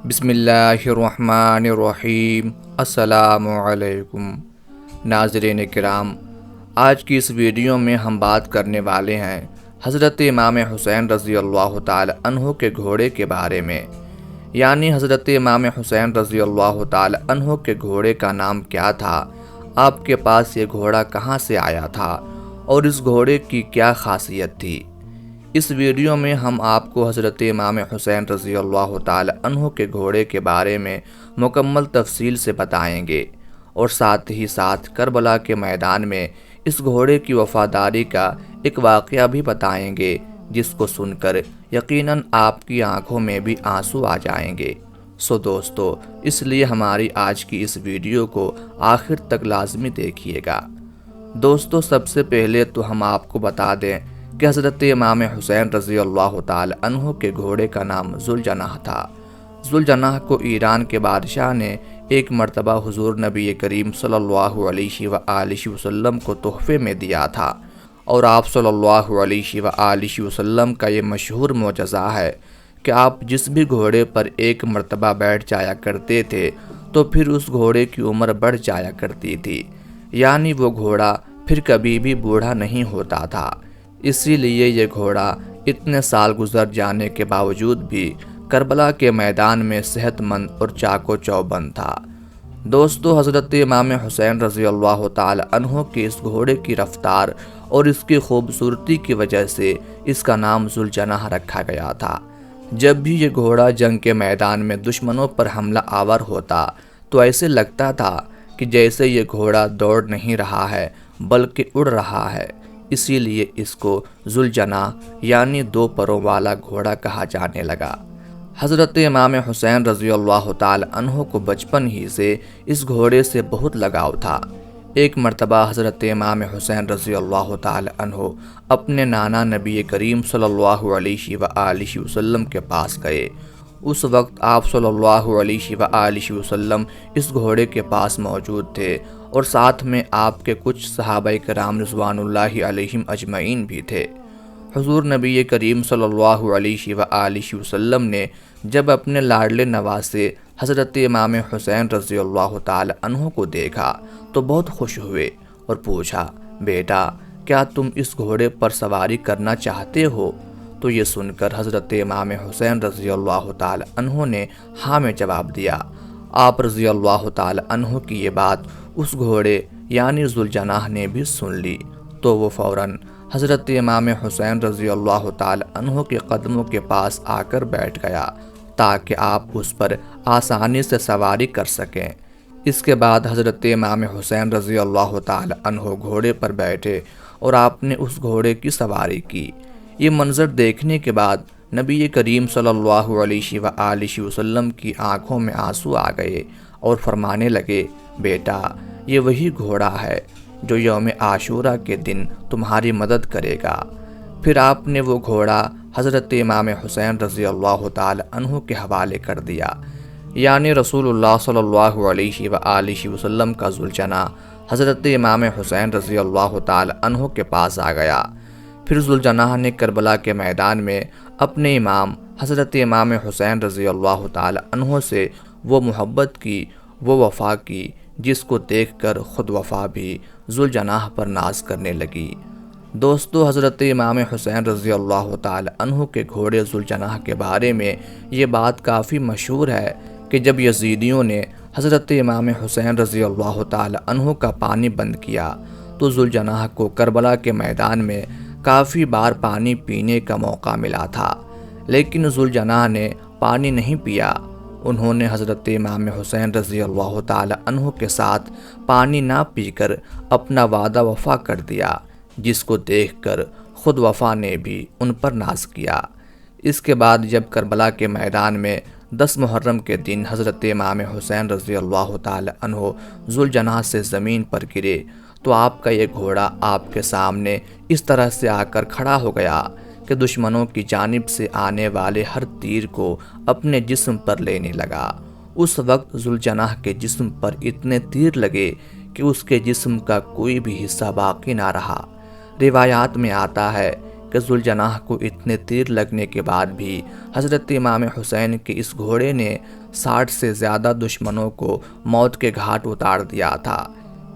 بسم اللہ الرحمن الرحیم۔ السلام علیکم ناظرین کرام، آج کی اس ویڈیو میں ہم بات کرنے والے ہیں حضرت امام حسین رضی اللہ تعالی عنہ کے گھوڑے کے بارے میں، یعنی حضرت امام حسین رضی اللہ تعالی عنہ کے گھوڑے کا نام کیا تھا، آپ کے پاس یہ گھوڑا کہاں سے آیا تھا اور اس گھوڑے کی کیا خاصیت تھی۔ اس ویڈیو میں ہم آپ کو حضرت امام حسین رضی اللہ تعالی عنہ کے گھوڑے کے بارے میں مکمل تفصیل سے بتائیں گے اور ساتھ ہی ساتھ کربلا کے میدان میں اس گھوڑے کی وفاداری کا ایک واقعہ بھی بتائیں گے، جس کو سن کر یقیناً آپ کی آنکھوں میں بھی آنسو آ جائیں گے۔ دوستو، اس لیے ہماری آج کی اس ویڈیو کو آخر تک لازمی دیکھیے گا۔ دوستو، سب سے پہلے تو ہم آپ کو بتا دیں کہ حضرت امام حسین رضی اللہ تعالی عنہ کے گھوڑے کا نام ذوالجناح تھا۔ ذوالجناح کو ایران کے بادشاہ نے ایک مرتبہ حضور نبی کریم صلی اللہ علیہ وآلہ وسلم کو تحفے میں دیا تھا، اور آپ صلی اللہ علیہ وآلہ وسلم کا یہ مشہور معجزہ ہے کہ آپ جس بھی گھوڑے پر ایک مرتبہ بیٹھ جایا کرتے تھے تو پھر اس گھوڑے کی عمر بڑھ جایا کرتی تھی، یعنی وہ گھوڑا پھر کبھی بھی بوڑھا نہیں ہوتا تھا۔ اسی لیے یہ گھوڑا اتنے سال گزر جانے کے باوجود بھی کربلا کے میدان میں صحت مند اور چاق و چوبند تھا۔ دوستو، حضرت امام حسین رضی اللہ تعالی عنہ کے اس گھوڑے کی رفتار اور اس کی خوبصورتی کی وجہ سے اس کا نام ذوالجناح رکھا گیا تھا۔ جب بھی یہ گھوڑا جنگ کے میدان میں دشمنوں پر حملہ آور ہوتا تو ایسے لگتا تھا کہ جیسے یہ گھوڑا دوڑ نہیں رہا ہے بلکہ اڑ رہا ہے، اسی لیے اس کو ذوالجناح یعنی دو پروں والا گھوڑا کہا جانے لگا۔ حضرت امام حسین رضی اللہ تعالی عنہ کو بچپن ہی سے اس گھوڑے سے بہت لگاؤ تھا۔ ایک مرتبہ حضرت امام حسین رضی اللہ تعالی عنہ اپنے نانا نبی کریم صلی اللہ علیہ وآلہ وسلم کے پاس گئے۔ اس وقت آپ صلی اللہ علیہ وآلہ وسلم اس گھوڑے کے پاس موجود تھے، اور ساتھ میں آپ کے کچھ صحابہ کرام رضوان اللہ علیہم اجمعین بھی تھے۔ حضور نبی کریم صلی اللہ علیہ وآلہ وسلم نے جب اپنے لاڈلے نواسے حضرت امام حسین رضی اللہ تعالی عنہ کو دیکھا تو بہت خوش ہوئے اور پوچھا، بیٹا کیا تم اس گھوڑے پر سواری کرنا چاہتے ہو؟ تو یہ سن کر حضرت امام حسین رضی اللہ تعالی عنہ نے ہاں میں جواب دیا۔ آپ رضی اللہ تعالی عنہ کی یہ بات اس گھوڑے یعنی ذوالجناح نے بھی سن لی، تو وہ فوراً حضرت امام حسین رضی اللہ تعالی عنہ کے قدموں کے پاس آ کر بیٹھ گیا تاکہ آپ اس پر آسانی سے سواری کر سکیں۔ اس کے بعد حضرت امام حسین رضی اللہ تعالی عنہ گھوڑے پر بیٹھے اور آپ نے اس گھوڑے کی سواری کی۔ یہ منظر دیکھنے کے بعد نبی کریم صلی اللہ علیہ وآلہ وسلم کی آنکھوں میں آنسو آ گئے اور فرمانے لگے، بیٹا یہ وہی گھوڑا ہے جو یوم عاشورہ کے دن تمہاری مدد کرے گا۔ پھر آپ نے وہ گھوڑا حضرت امام حسین رضی اللہ تعالی عنہ کے حوالے کر دیا، یعنی رسول اللہ صلی اللہ علیہ وآلہ وسلم کا ذوالجناح حضرت امام حسین رضی اللہ تعالی عنہ کے پاس آ گیا۔ پھر ذوالجناح نے کربلا کے میدان میں اپنے امام حضرت امام حسین رضی اللہ تعالی عنہ سے وہ محبت کی، وہ وفا کی، جس کو دیکھ کر خود وفا بھی ذوالجناح پر ناز کرنے لگی۔ دوستو، حضرت امام حسین رضی اللہ تعالی عنہ کے گھوڑے ذوالجناح کے بارے میں یہ بات کافی مشہور ہے کہ جب یزیدیوں نے حضرت امام حسین رضی اللہ تعالی عنہ کا پانی بند کیا تو ذوالجناح کو کربلا کے میدان میں کافی بار پانی پینے کا موقع ملا تھا، لیکن ذوالجناح نے پانی نہیں پیا۔ انہوں نے حضرت امام حسین رضی اللہ تعالی عنہ کے ساتھ پانی نہ پی کر اپنا وعدہ وفا کر دیا، جس کو دیکھ کر خود وفا نے بھی ان پر ناز کیا۔ اس کے بعد جب کربلا کے میدان میں 10 محرم کے دن حضرت امام حسین رضی اللہ تعالی عنہ ذوالجناح سے زمین پر گرے تو آپ کا یہ گھوڑا آپ کے سامنے اس طرح سے آ کر کھڑا ہو گیا کہ دشمنوں کی جانب سے آنے والے ہر تیر کو اپنے جسم پر لینے لگا۔ اس وقت ذوالجناح کے جسم پر اتنے تیر لگے کہ اس کے جسم کا کوئی بھی حصہ باقی نہ رہا۔ روایات میں آتا ہے کہ ذوالجناح کو اتنے تیر لگنے کے بعد بھی حضرت امام حسین کے اس گھوڑے نے 60 سے زیادہ دشمنوں کو موت کے گھاٹ اتار دیا تھا۔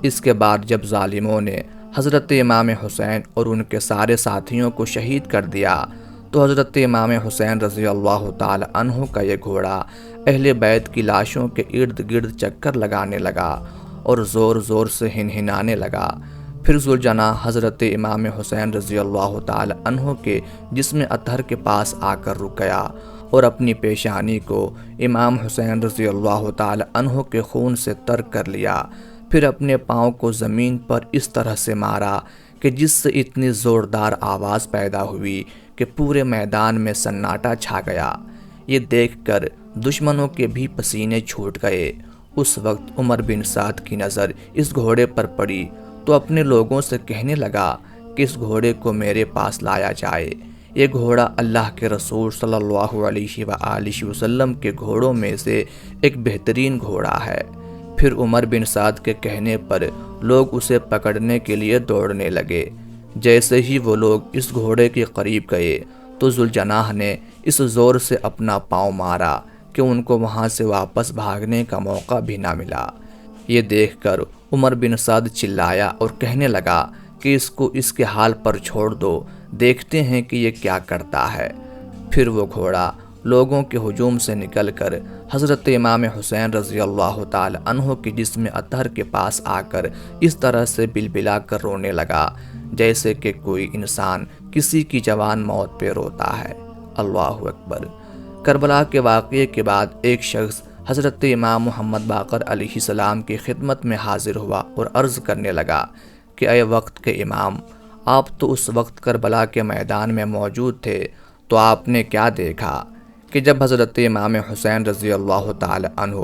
اس کے بعد جب ظالموں نے حضرت امام حسین اور ان کے سارے ساتھیوں کو شہید کر دیا تو حضرت امام حسین رضی اللہ تعالی عنہ کا یہ گھوڑا اہل بیت کی لاشوں کے ارد گرد چکر لگانے لگا اور زور زور سے ہنہنانے لگا۔ پھر ذوالجناح حضرت امام حسین رضی اللہ تعالی عنہ کے جسم اطہر کے پاس آ کر رک گیا اور اپنی پیشانی کو امام حسین رضی اللہ تعالی عنہ کے خون سے تر کر لیا۔ پھر اپنے پاؤں کو زمین پر اس طرح سے مارا کہ جس سے اتنی زوردار آواز پیدا ہوئی کہ پورے میدان میں سناٹا چھا گیا۔ یہ دیکھ کر دشمنوں کے بھی پسینے چھوٹ گئے۔ اس وقت عمر بن سعد کی نظر اس گھوڑے پر پڑی تو اپنے لوگوں سے کہنے لگا کہ اس گھوڑے کو میرے پاس لایا جائے۔ یہ گھوڑا اللہ کے رسول صلی اللہ علیہ وآلہ وسلم کے گھوڑوں میں سے ایک بہترین گھوڑا ہے۔ پھر عمر بن سعد کے کہنے پر لوگ اسے پکڑنے کے لیے دوڑنے لگے۔ جیسے ہی وہ لوگ اس گھوڑے کے قریب گئے تو ذوالجناح نے اس زور سے اپنا پاؤں مارا کہ ان کو وہاں سے واپس بھاگنے کا موقع بھی نہ ملا۔ یہ دیکھ کر عمر بن سعد چلایا اور کہنے لگا کہ اس کو اس کے حال پر چھوڑ دو، دیکھتے ہیں کہ یہ کیا کرتا ہے۔ پھر وہ گھوڑا لوگوں کے ہجوم سے نکل کر حضرت امام حسین رضی اللہ تعالی عنہ کے جسم اطہر کے پاس آ کر اس طرح سے بلبلا کر رونے لگا جیسے کہ کوئی انسان کسی کی جوان موت پہ روتا ہے۔ اللہ اکبر۔ کربلا کے واقعے کے بعد ایک شخص حضرت امام محمد باقر علیہ السلام کی خدمت میں حاضر ہوا اور عرض کرنے لگا کہ اے وقت کے امام، آپ تو اس وقت کربلا کے میدان میں موجود تھے، تو آپ نے کیا دیکھا کہ جب حضرت امام حسین رضی اللہ تعالی عنہ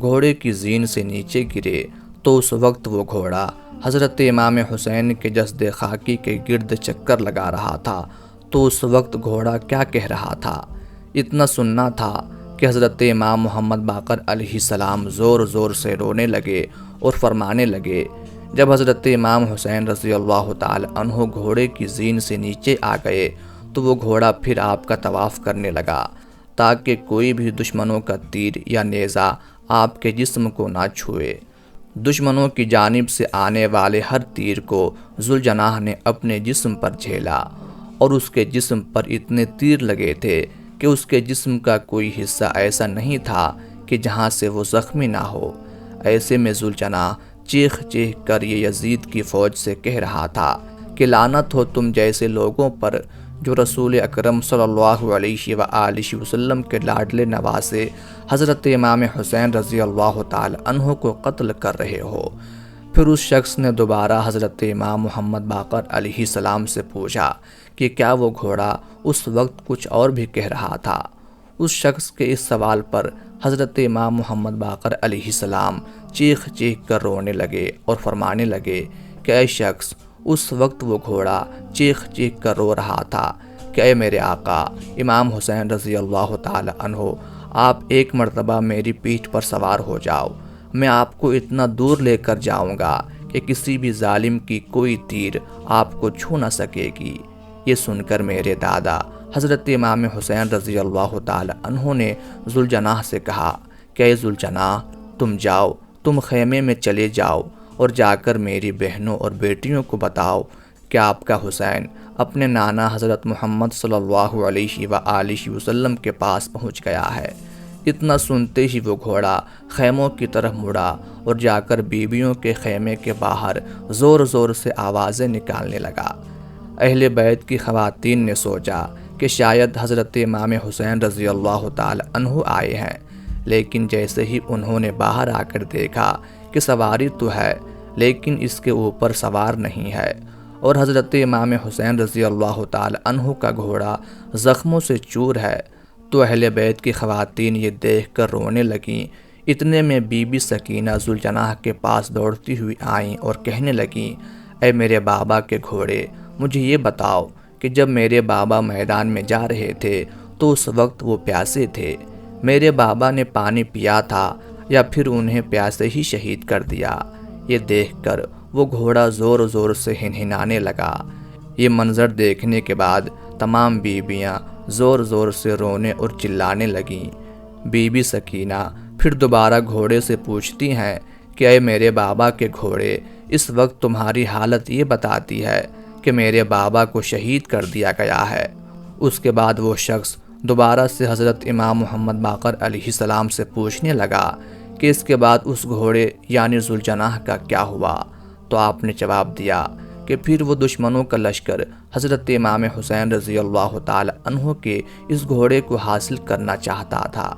گھوڑے کی زین سے نیچے گرے تو اس وقت وہ گھوڑا حضرت امام حسین کے جسد خاکی کے گرد چکر لگا رہا تھا، تو اس وقت گھوڑا کیا کہہ رہا تھا؟ اتنا سننا تھا کہ حضرت امام محمد باقر علیہ السلام زور زور سے رونے لگے اور فرمانے لگے۔ جب حضرت امام حسین رضی اللہ تعالی عنہ گھوڑے کی زین سے نیچے آ گئے تو وہ گھوڑا پھر آپ کا طواف کرنے لگا تاکہ کوئی بھی دشمنوں کا تیر یا نیزہ آپ کے جسم کو نہ چھوئے۔ دشمنوں کی جانب سے آنے والے ہر تیر کو ذوالجناح نے اپنے جسم پر جھیلا اور اس کے جسم پر اتنے تیر لگے تھے کہ اس کے جسم کا کوئی حصہ ایسا نہیں تھا کہ جہاں سے وہ زخمی نہ ہو۔ ایسے میں ذوالجناح چیخ چیخ کر یہ یزید کی فوج سے کہہ رہا تھا کہ لعنت ہو تم جیسے لوگوں پر جو رسول اکرم صلی اللہ علیہ وآلہ وسلم کے لاڈلے نواسے حضرت امام حسین رضی اللہ تعالی عنہ کو قتل کر رہے ہو۔ پھر اس شخص نے دوبارہ حضرت امام محمد باقر علیہ السلام سے پوچھا کہ کیا وہ گھوڑا اس وقت کچھ اور بھی کہہ رہا تھا؟ اس شخص کے اس سوال پر حضرت امام محمد باقر علیہ السلام چیخ چیخ کر رونے لگے اور فرمانے لگے کہ اے شخص، اس وقت وہ گھوڑا چیخ چیخ کر رو رہا تھا کہ اے میرے آقا امام حسین رضی اللہ تعالی عنہ، آپ ایک مرتبہ میری پیٹھ پر سوار ہو جاؤ، میں آپ کو اتنا دور لے کر جاؤں گا کہ کسی بھی ظالم کی کوئی تیر آپ کو چھو نہ سکے گی۔ یہ سن کر میرے دادا حضرت امام حسین رضی اللہ تعالی عنہ نے ذوالجناح سے کہا کہ اے ذوالجناح، تم جاؤ، تم خیمے میں چلے جاؤ اور جا کر میری بہنوں اور بیٹیوں کو بتاؤ کہ آپ کا حسین اپنے نانا حضرت محمد صلی اللہ علیہ وآلہ وسلم کے پاس پہنچ گیا ہے۔ اتنا سنتے ہی وہ گھوڑا خیموں کی طرف مڑا اور جا کر بیویوں کے خیمے کے باہر زور زور سے آوازیں نکالنے لگا۔ اہل بیت کی خواتین نے سوچا کہ شاید حضرت امام حسین رضی اللہ تعالی عنہ آئے ہیں، لیکن جیسے ہی انہوں نے باہر آ کر دیکھا کہ سواری تو ہے لیکن اس کے اوپر سوار نہیں ہے اور حضرت امام حسین رضی اللہ تعالی عنہ کا گھوڑا زخموں سے چور ہے، تو اہل بیت کی خواتین یہ دیکھ کر رونے لگیں۔ اتنے میں بی بی سکینہ ذوالجناح کے پاس دوڑتی ہوئی آئیں اور کہنے لگیں، اے میرے بابا کے گھوڑے، مجھے یہ بتاؤ کہ جب میرے بابا میدان میں جا رہے تھے تو اس وقت وہ پیاسے تھے، میرے بابا نے پانی پیا تھا یا پھر انہیں پیاسے ہی شہید کر دیا؟ یہ دیکھ کر وہ گھوڑا زور زور سے ہنہنانے لگا۔ یہ منظر دیکھنے کے بعد تمام بیویاں زور زور سے رونے اور چلانے لگیں۔ بی بی سکینہ پھر دوبارہ گھوڑے سے پوچھتی ہیں کہ اے میرے بابا کے گھوڑے، اس وقت تمہاری حالت یہ بتاتی ہے کہ میرے بابا کو شہید کر دیا گیا ہے۔ اس کے بعد وہ شخص دوبارہ سے حضرت امام محمد باقر علیہ السلام سے پوچھنے لگا کہ اس کے بعد اس گھوڑے یعنی ذوالجناح کا کیا ہوا؟ تو آپ نے جواب دیا کہ پھر وہ دشمنوں کا لشکر حضرت امام حسین رضی اللہ تعالی عنہ کے اس گھوڑے کو حاصل کرنا چاہتا تھا،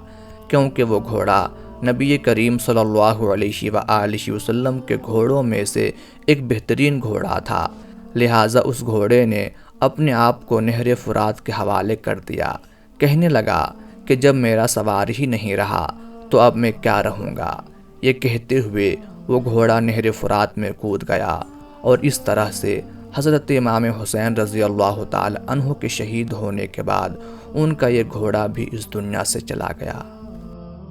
کیونکہ وہ گھوڑا نبی کریم صلی اللہ علیہ وآلہ وسلم کے گھوڑوں میں سے ایک بہترین گھوڑا تھا، لہٰذا اس گھوڑے نے اپنے آپ کو نہر فرات کے حوالے کر دیا۔ کہنے لگا کہ جب میرا سوار ہی نہیں رہا تو اب میں کیا رہوں گا؟ یہ کہتے ہوئے وہ گھوڑا نہر فرات میں کود گیا، اور اس طرح سے حضرت امام حسین رضی اللہ تعالی عنہ کے شہید ہونے کے بعد ان کا یہ گھوڑا بھی اس دنیا سے چلا گیا۔